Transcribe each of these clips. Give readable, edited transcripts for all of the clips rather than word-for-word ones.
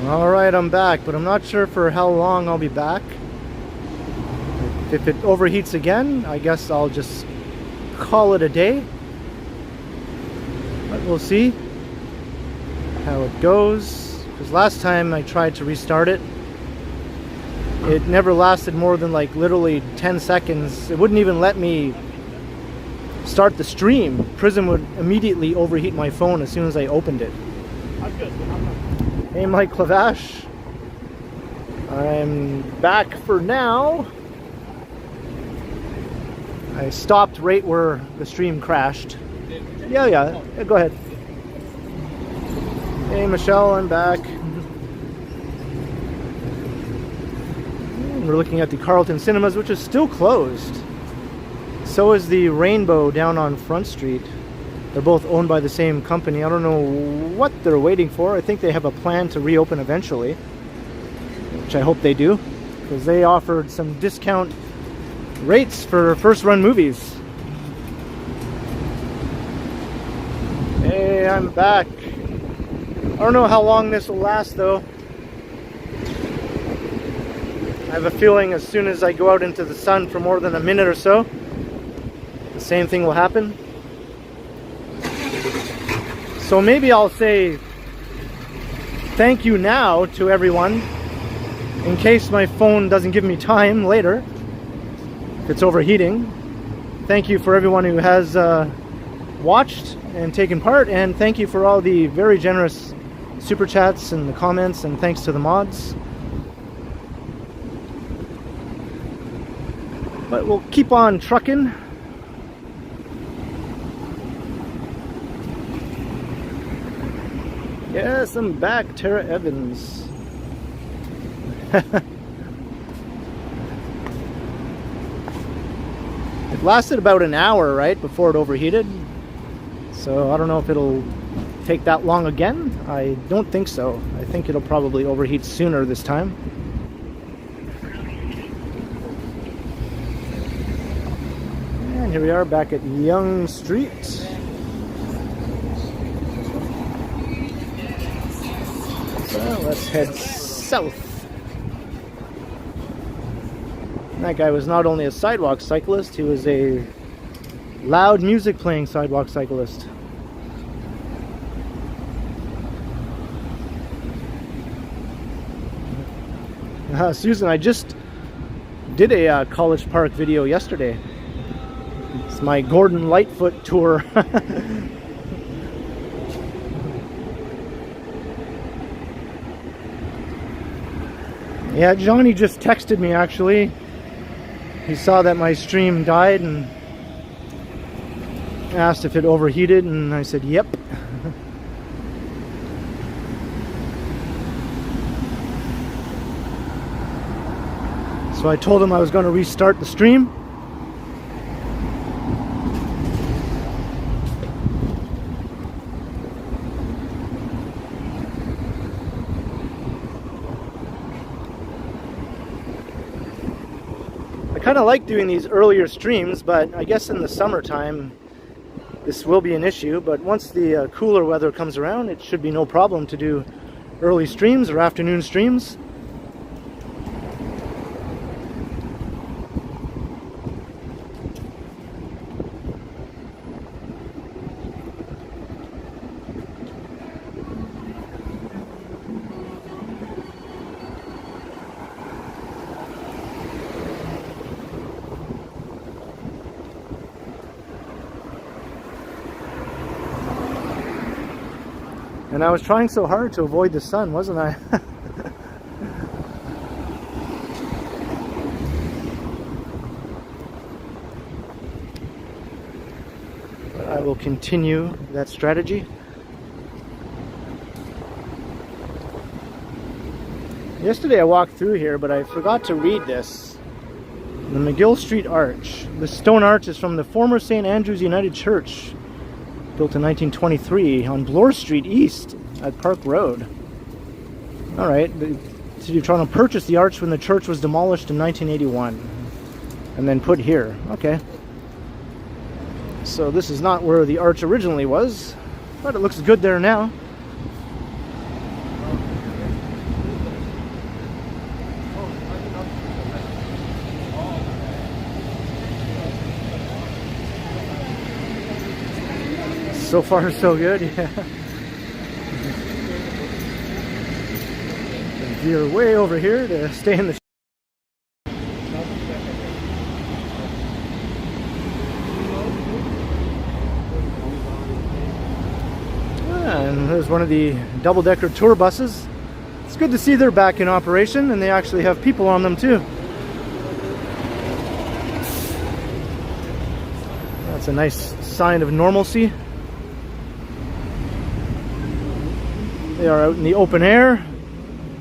Alright, I'm back, but I'm not sure for how long I'll be back. If it overheats again, I guess I'll just call it a day. But we'll see how it goes. Because last time I tried to restart it, it never lasted more than like literally 10 seconds. It wouldn't even let me start the stream. Prism would immediately overheat my phone as soon as I opened it. Hey Mike Clavash, I'm back for now. I stopped right where the stream crashed. Yeah, go ahead. Hey Michelle, I'm back. We're looking at the Carlton Cinemas, which is still closed. So is the Rainbow down on Front Street. They're both owned by the same company. I don't know what they're waiting for. I think they have a plan to reopen eventually, which I hope they do, because they offered some discount rates for first run movies. Hey, I'm back. I don't know how long this will last though. I have a feeling as soon as I go out into the sun for more than a minute or so, the same thing will happen. So maybe I'll say thank you now to everyone in case my phone doesn't give me time later if it's overheating. Thank you for everyone who has watched and taken part, and thank you for all the very generous super chats and the comments, and thanks to the mods. But we'll keep on trucking. Yes, I'm back, Tara Evans. It lasted about an hour, right, before it overheated. So I don't know if it'll take that long again. I don't think so. I think it'll probably overheat sooner this time. And here we are back at Yonge Street. Let's head south. And that guy was not only a sidewalk cyclist, he was a loud music playing sidewalk cyclist. Susan, I just did a College Park video yesterday. It's my Gordon Lightfoot tour. Yeah, Johnny just texted me actually. He saw that my stream died and asked if it overheated, and I said yep. So I told him I was going to restart the stream. I kind of like doing these earlier streams, but I guess in the summertime this will be an issue. But once the cooler weather comes around, it should be no problem to do early streams or afternoon streams. And I was trying so hard to avoid the sun, wasn't I? But I will continue that strategy. Yesterday I walked through here, but I forgot to read this. The McGill Street Arch. The stone arch is from the former St. Andrew's United Church, built in 1923 on Bloor Street East at Park Road. Alright, so you're trying to purchase the arch when the church was demolished in 1981 and then put here. Okay. So this is not where the arch originally was, but it looks good there now. So far, so good. Yeah. Veer way over here to stay in the. And there's one of the double-decker tour buses. It's good to see they're back in operation, and they actually have people on them too. That's a nice sign of normalcy. They are out in the open air.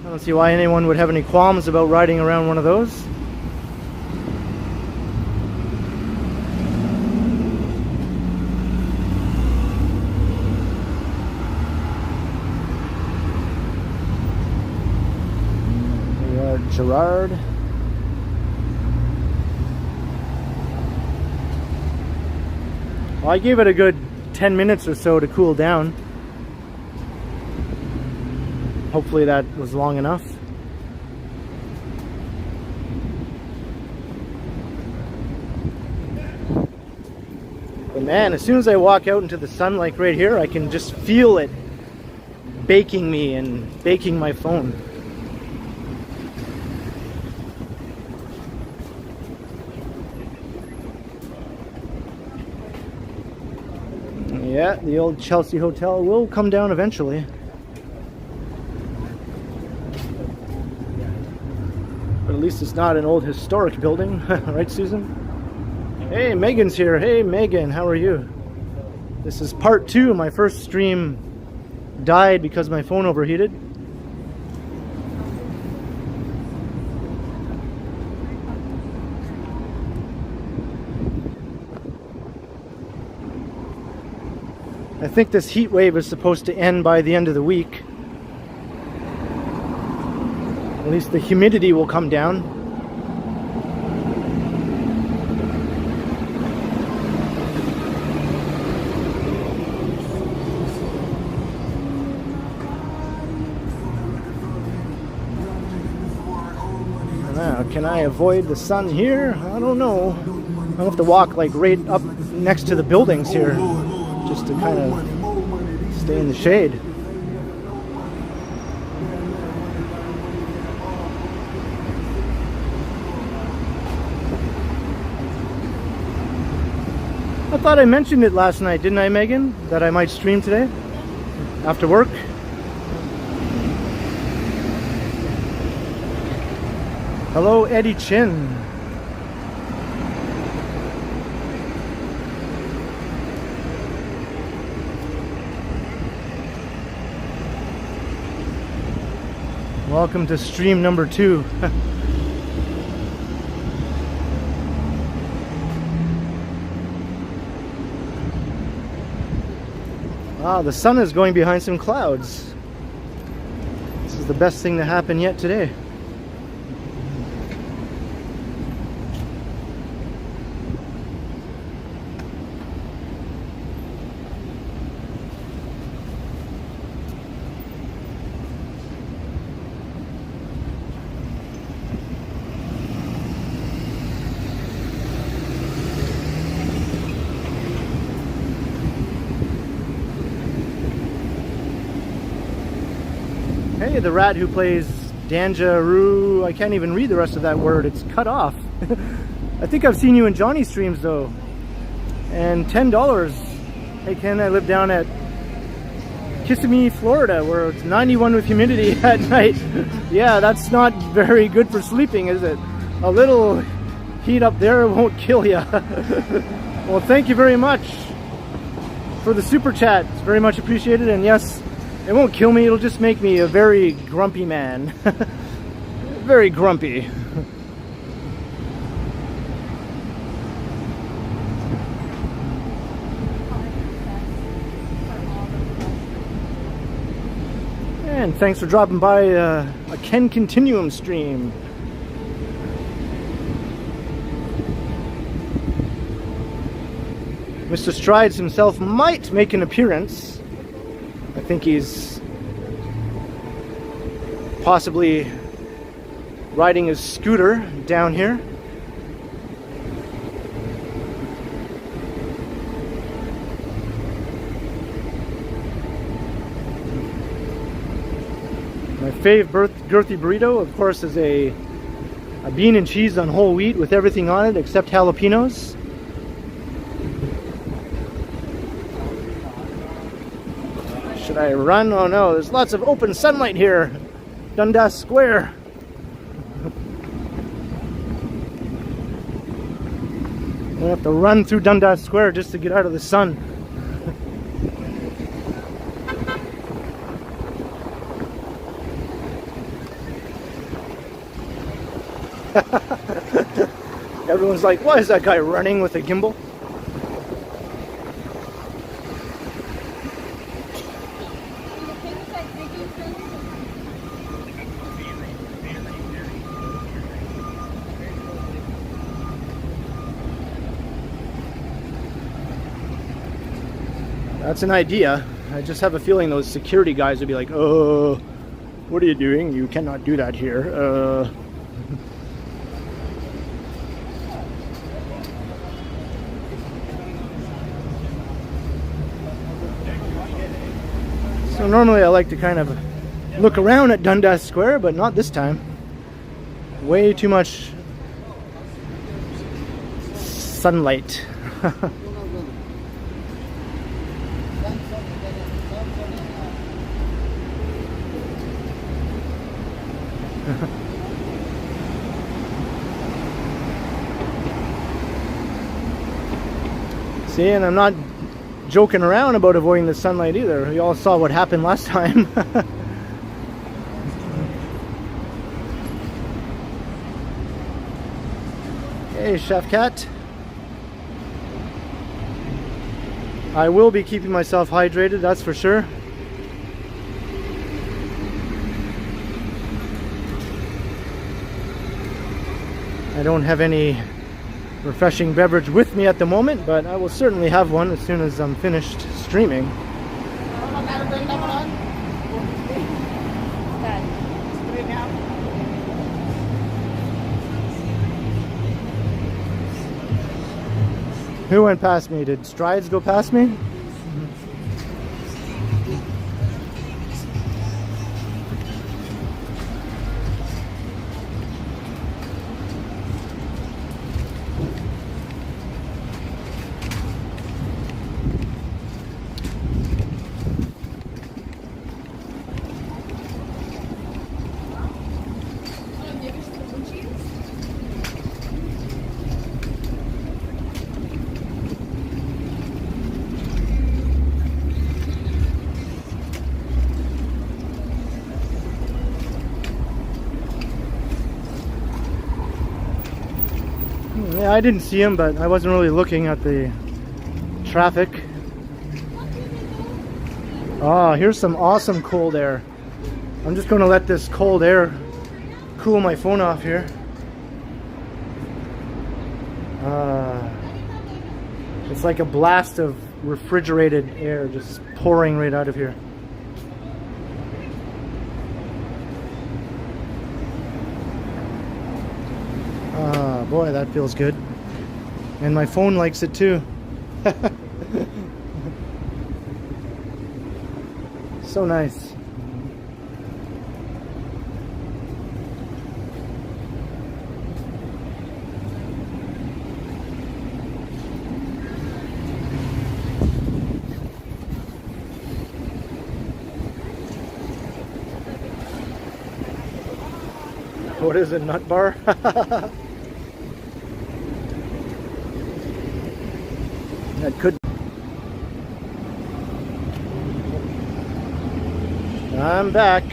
I don't see why anyone would have any qualms about riding around one of those. There are Gerard. Well, I gave it a good 10 minutes or so to cool down. Hopefully that was long enough. But man, as soon as I walk out into the sun like right here, I can just feel it baking me and baking my phone. Yeah, the old Chelsea Hotel will come down eventually. But at least it's not an old historic building, right, Susan? Hey, Megan's here. Hey, Megan, how are you? This is part 2. My first stream died because my phone overheated. I think this heat wave is supposed to end by the end of the week. At least the humidity will come down. Now, can I avoid the sun here? I don't know. I'll have to walk like right up next to the buildings here, just to kind of stay in the shade. I thought I mentioned it last night, didn't I, Megan? That I might stream today after work. Hello, Eddie Chin. Welcome to stream number 2. Wow, the sun is going behind some clouds. This is the best thing to happen yet today. Hey, the rat who plays Danjaroo. I can't even read the rest of that word. It's cut off. I think I've seen you in Johnny's streams though. And $10. Hey Ken, I live down at Kissimmee, Florida, where it's 91 with humidity at night. Yeah, that's not very good for sleeping, is it? A little heat up there won't kill you. Well, thank you very much for the super chat. It's very much appreciated. And yes, it won't kill me, it'll just make me a very grumpy man. Very grumpy. And thanks for dropping by a TheKenContinuum stream. Mr. Strides himself might make an appearance. I think he's possibly riding his scooter down here. fave girthy burrito, of course, is a bean and cheese on whole wheat with everything on it except jalapenos. Should I run? Oh no, there's lots of open sunlight here. Dundas Square. I'm gonna have to run through Dundas Square just to get out of the sun. Everyone's like, why is that guy running with a gimbal? That's an idea. I just have a feeling those security guys would be like, oh, what are you doing? You cannot do that here. So normally I like to kind of look around at Dundas Square, but not this time. Way too much sunlight. See, and I'm not joking around about avoiding the sunlight either. You all saw what happened last time. Hey, Chef Cat. I will be keeping myself hydrated, that's for sure. I don't have any refreshing beverage with me at the moment, but I will certainly have one as soon as I'm finished streaming. Who went past me? Did Strides go past me? Yeah, I didn't see him, but I wasn't really looking at the traffic. Oh, here's some awesome cold air. I'm just going to let this cold air cool my phone off here. It's like a blast of refrigerated air just pouring right out of here. Boy, that feels good. And my phone likes it too. So nice. What is it, nut bar? That could. I'm back.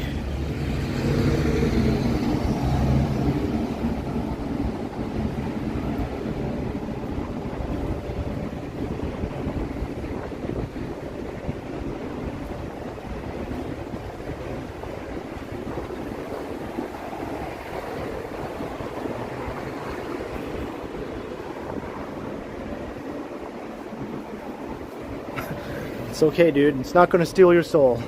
It's okay, dude. It's not going to steal your soul.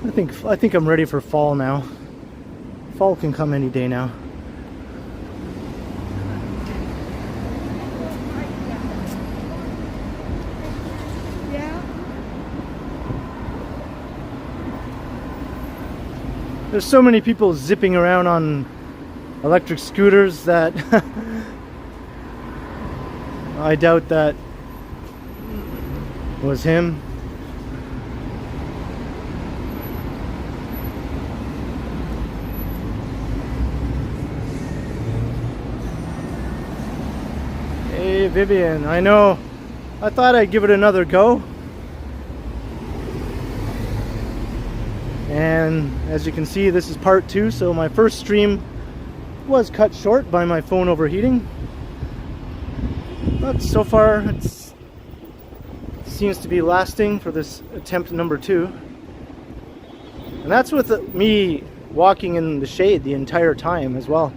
I think I'm ready for fall now. Fall can come any day now. There's so many people zipping around on electric scooters that I doubt that was him. Hey Vivian, I know. I thought I'd give it another go. And as you can see, this is part 2, so my first stream was cut short by my phone overheating. But so far it seems to be lasting for this attempt number 2. And that's with me walking in the shade the entire time as well,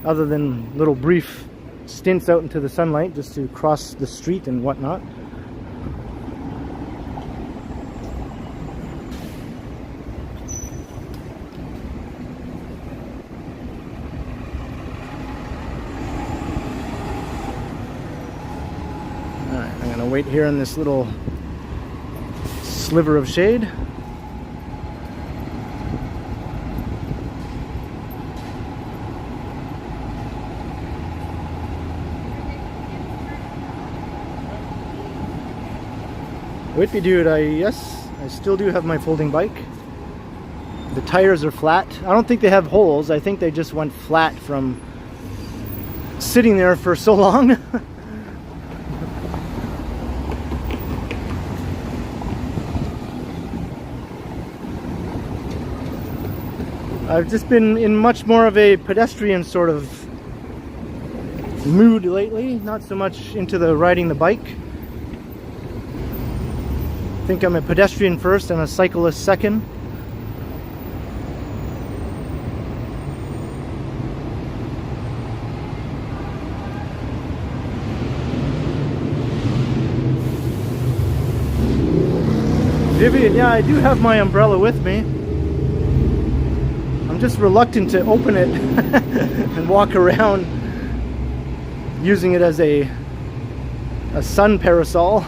other than little brief stints out into the sunlight just to cross the street and whatnot. Wait here in this little sliver of shade. Whippy dude, yes, I still do have my folding bike. The tires are flat. I don't think they have holes. I think they just went flat from sitting there for so long. I've just been in much more of a pedestrian sort of mood lately, not so much into the riding the bike. I think I'm a pedestrian first and a cyclist second. Vivian, yeah, I do have my umbrella with me. I'm just reluctant to open it and walk around using it as a sun parasol.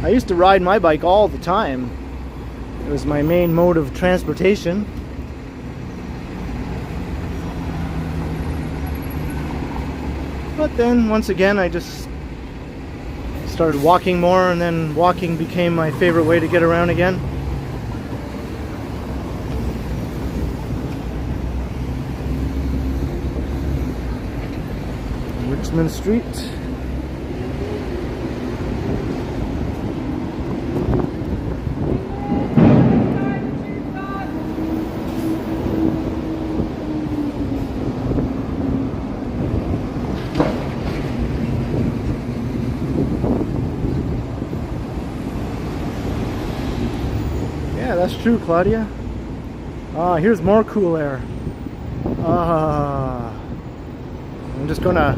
I used to ride my bike all the time. It was my main mode of transportation. But then, once again, I just started walking more, and then walking became my favorite way to get around again. Richmond Street. That's true, Claudia. Here's more cool air. I'm just gonna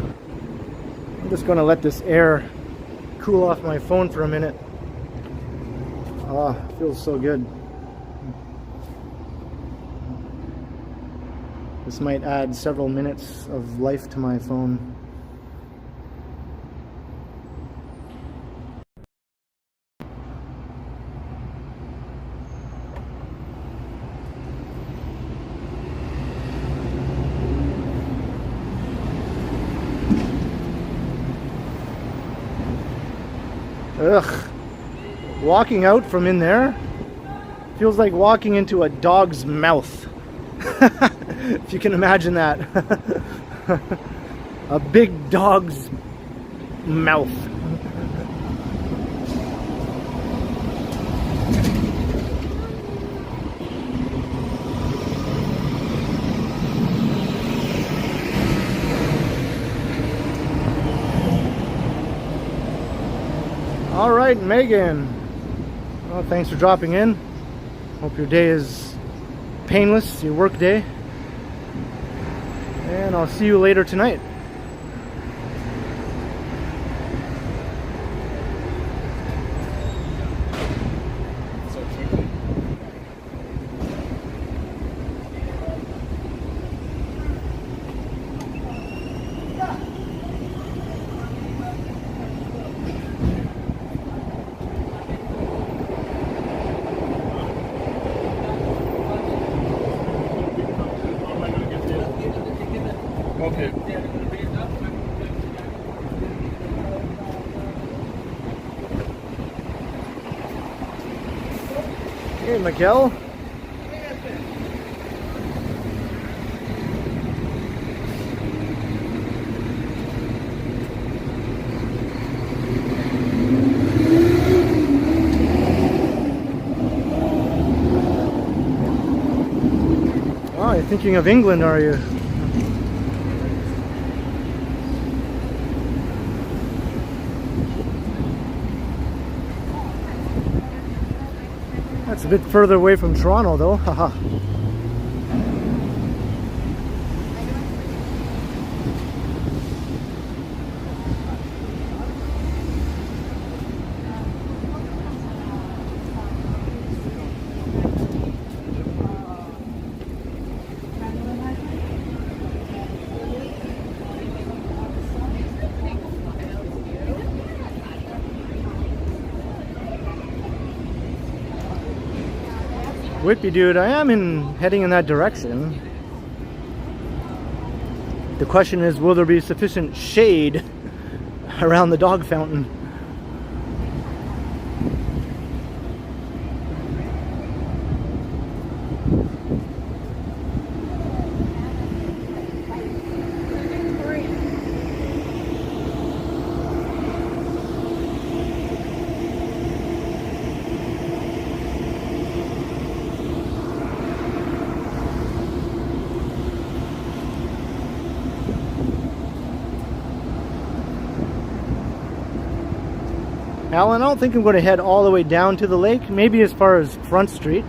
let this air cool off my phone for a minute. It feels so good. This might add several minutes of life to my phone. Ugh. Walking out from in there feels like walking into a dog's mouth. If you can imagine that. A big dog's mouth. All right, Megan. Well, thanks for dropping in. Hope your day is painless, your work day. And I'll see you later tonight. Okay. Hey, Miguel. Oh, you're thinking of England, are you? That's a bit further away from Toronto, though. Haha. Whippy dude, I am heading in that direction. The question is, will there be sufficient shade around the dog fountain? Alan, I don't think I'm going to head all the way down to the lake, maybe as far as Front Street.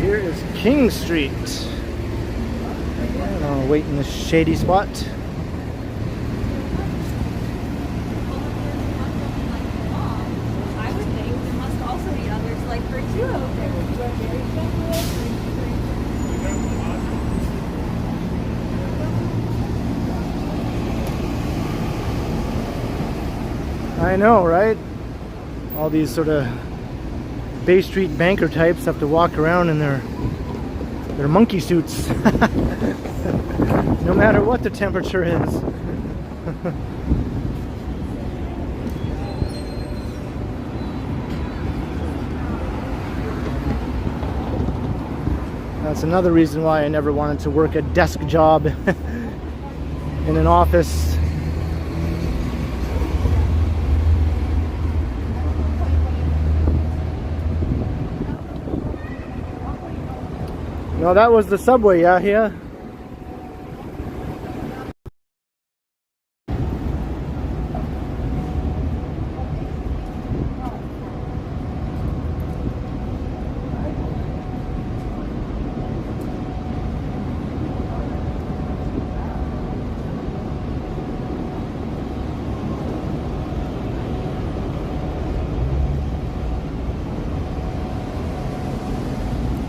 Here is King Street. And I'll wait in this shady spot. I would think there must also be others like her too out there. I know, right? All these sort of Bay Street banker types have to walk around in their monkey suits no matter what the temperature is. That's another reason why I never wanted to work a desk job in an office. No, that was the subway, yeah.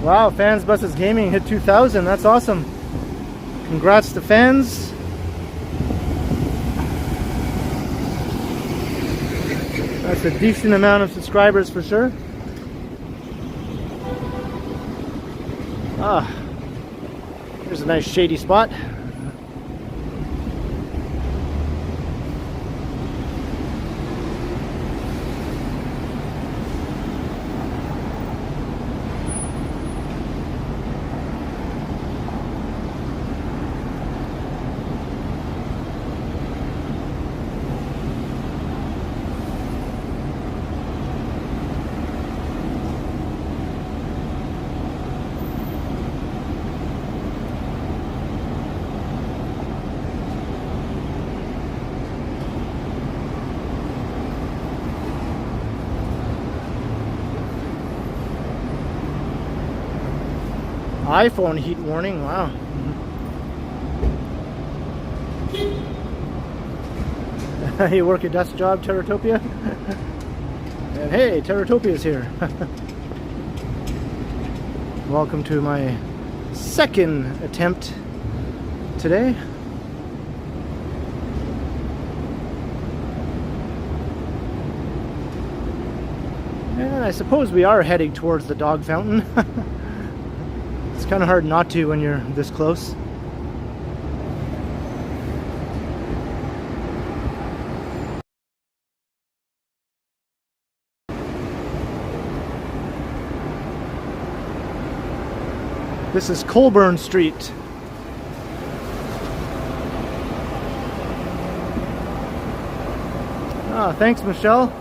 Wow, Fans Buses Gaming hit 2,000. That's awesome. Congrats to Fans. That's a decent amount of subscribers for sure. Here's a nice shady spot. iPhone heat warning, wow. You work a desk job, Terratopia? And hey, Terratopia's here. Welcome to my second attempt today. And I suppose we are heading towards the dog fountain. It's kind of hard not to when you're this close. This is Colburn Street. Ah, thanks, Michelle.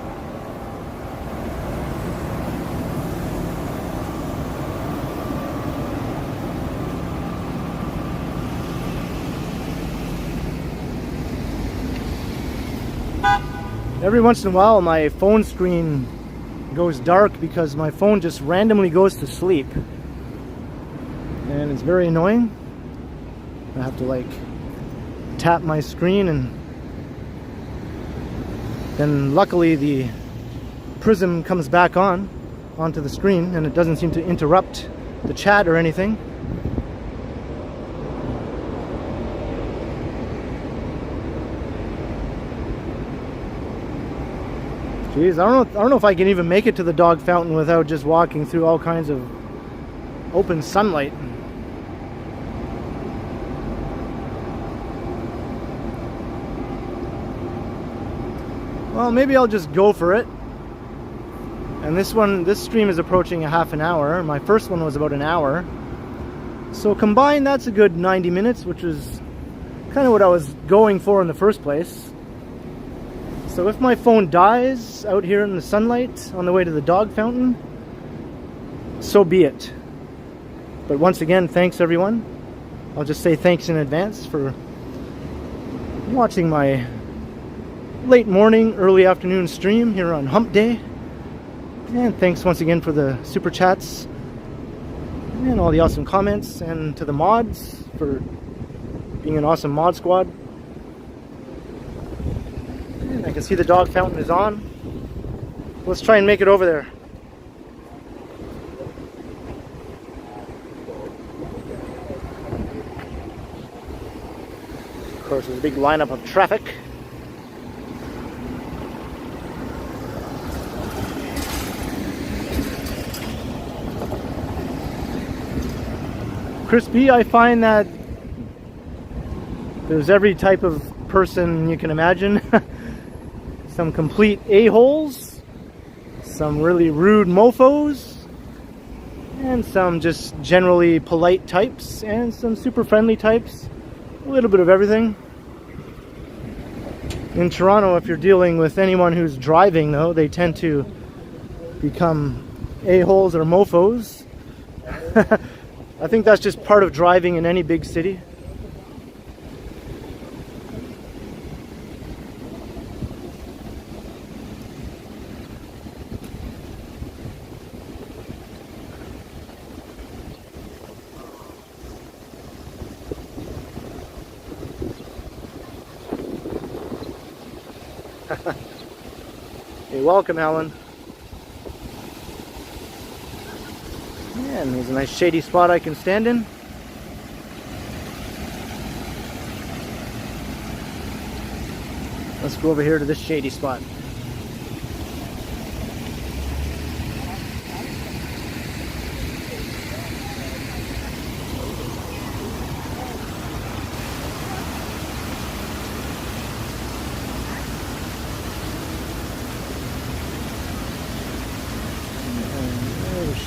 Every once in a while my phone screen goes dark because my phone just randomly goes to sleep. And it's very annoying. I have to like tap my screen, and then luckily the prism comes back onto the screen, and it doesn't seem to interrupt the chat or anything. Jeez, I don't know if I can even make it to the dog fountain without just walking through all kinds of open sunlight. Well, maybe I'll just go for it. And this stream is approaching a half an hour. My first one was about an hour. So combined, that's a good 90 minutes, which is kind of what I was going for in the first place. So if my phone dies out here in the sunlight on the way to the dog fountain, so be it. But once again, thanks everyone. I'll just say thanks in advance for watching my late morning, early afternoon stream here on Hump Day. And thanks once again for the super chats and all the awesome comments, and to the mods for being an awesome mod squad. And I can see the dog fountain is on. Let's try and make it over there. Of course, there's a big lineup of traffic. Crispy, I find that there's every type of person you can imagine. Some complete a-holes, some really rude mofos, and some just generally polite types, and some super friendly types. A little bit of everything. In Toronto, if you're dealing with anyone who's driving, though, they tend to become a-holes or mofos. I think that's just part of driving in any big city. Hey, welcome, Alan. And there's a nice shady spot I can stand in. Let's go over here to this shady spot.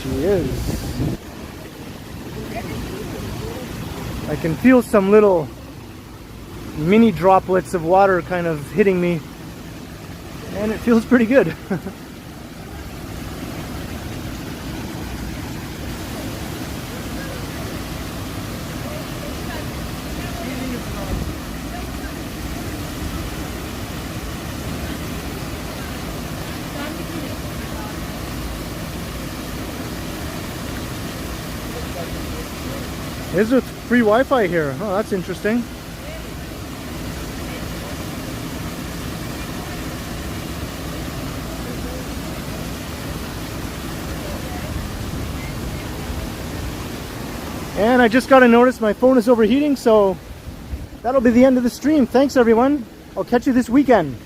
She is. I can feel some little mini droplets of water kind of hitting me, and it feels pretty good. Is there free Wi-Fi here? Oh, that's interesting. And I just got a notice my phone is overheating, so that'll be the end of the stream. Thanks everyone. I'll catch you this weekend.